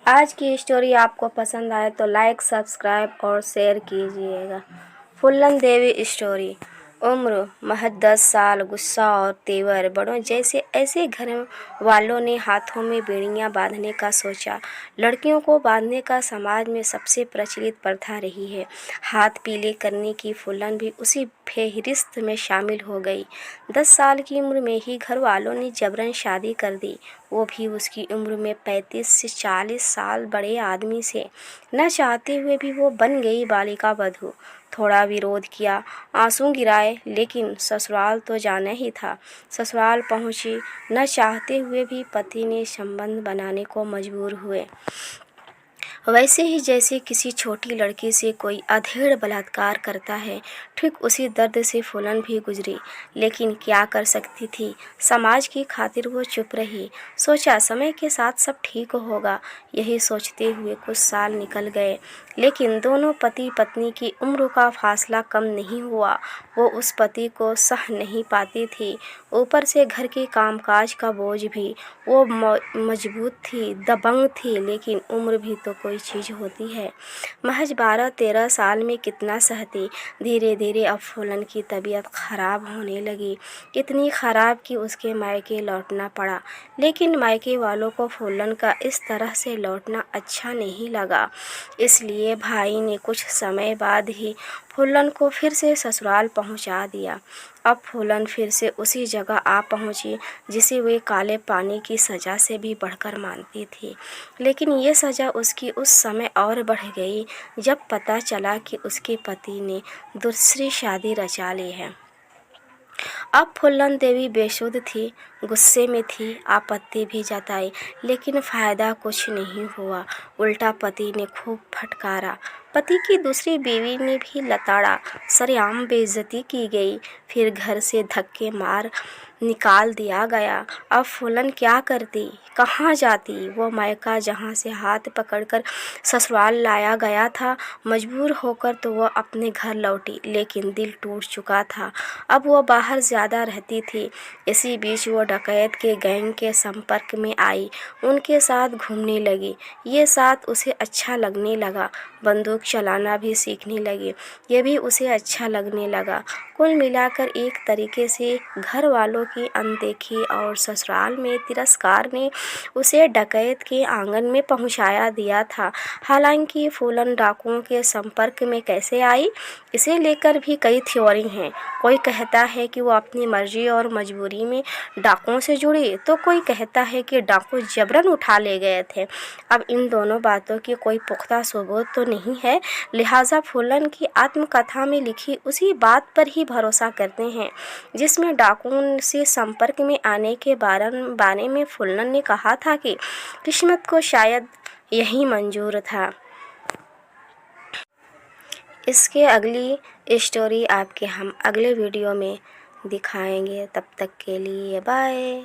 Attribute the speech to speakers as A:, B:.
A: आज की स्टोरी आपको पसंद आए तो लाइक, सब्सक्राइब और शेयर कीजिएगा। फूलन देवी स्टोरी। उम्र महज 10 साल, गुस्सा और तेवर बड़ों जैसे। ऐसे घर वालों ने हाथों में बेड़ियां बांधने का सोचा। लड़कियों को बांधने का समाज में सबसे प्रचलित प्रथा रही है। हाथ पीले करने की फूलन भी उसी फेहरिस्त में शामिल हो गई। 10 साल की उम्र में ही घर वालों ने जबरन शादी कर दी, वो भी उसकी उम्र में 35 से 40 साल बड़े आदमी से। न चाहते हुए भी वो बन गई बालिका वधू। थोड़ा विरोध किया, आंसू गिराए, लेकिन ससुराल तो जाना ही था। ससुराल पहुंची, न चाहते हुए भी पति ने संबंध बनाने को मजबूर हुए। वैसे ही जैसे किसी छोटी लड़की से कोई अधेड़ बलात्कार करता है, ठीक उसी दर्द से फूलन भी गुजरी। लेकिन क्या कर सकती थी, समाज की खातिर वो चुप रही। सोचा समय के साथ सब ठीक होगा। यही सोचते हुए कुछ साल निकल गए, लेकिन दोनों पति पत्नी की उम्र का फासला कम नहीं हुआ। वो उस पति को सह नहीं पाती थी, ऊपर से घर के कामकाज का बोझ भी। वो मजबूत थी, दबंग थी, लेकिन उम्र भी तो कोई चीज़ होती है। महज 12-13 साल में कितना सहती। धीरे धीरे अब फूलन की तबीयत खराब होने लगी, इतनी खराब कि उसके मायके लौटना पड़ा। लेकिन मायके वालों को फूलन का इस तरह से लौटना अच्छा नहीं लगा, इसलिए भाई ने कुछ समय बाद ही फूलन को फिर से ससुराल पहुंचा दिया। अब फूलन फिर से उसी जगह आ पहुंची जिसे वे काले पानी की सज़ा से भी बढ़कर मानती थी। लेकिन ये सज़ा उसकी उस समय और बढ़ गई जब पता चला कि उसके पति ने दूसरी शादी रचा ली है। अब फूलन देवी बेसुध थी, गुस्से में थी, आपत्ति भी जताई, लेकिन फ़ायदा कुछ नहीं हुआ। उल्टा पति ने खूब फटकारा। पति की दूसरी बीवी ने भी लताड़ा, सरेआम बेइज्जती की गई, फिर घर से धक्के मार निकाल दिया गया। अब फूलन क्या करती, कहाँ जाती? वो मायका जहाँ से हाथ पकड़कर ससुराल लाया गया था, मजबूर होकर तो वह अपने घर लौटी, लेकिन दिल टूट चुका था। अब वो बाहर ज़्यादा रहती थी। इसी बीच वो डकैत के गैंग के संपर्क में आई, उनके साथ घूमने लगी। ये साथ उसे अच्छा लगने लगा, बंदूक चलाना भी सीखने लगी, ये भी उसे अच्छा लगने लगा। कुल मिलाकर एक तरीके से घर वालों की अनदेखी और ससुराल में तिरस्कार ने उसे डकैत के आंगन में पहुंचाया दिया था। हालांकि फूलन डाकुओं के संपर्क में कैसे आई, इसे लेकर भी कई थ्योरी हैं। कोई कहता है कि वो अपनी मर्जी और मजबूरी में डाकुओं से जुड़ी, तो कोई कहता है कि डाकू जबरन उठा ले गए थे। अब इन दोनों बातों की कोई पुख्ता सबूत तो नहीं है, लिहाजा फूलन की आत्मकथा में लिखी उसी बात पर ही भरोसा करते हैं जिसमें डाकुओं से संपर्क में आने के बारे में फूलन ने कहा था कि किस्मत को शायद यही मंजूर था। इसके अगली स्टोरी आपके हम अगले वीडियो में दिखाएंगे। तब तक के लिए बाय।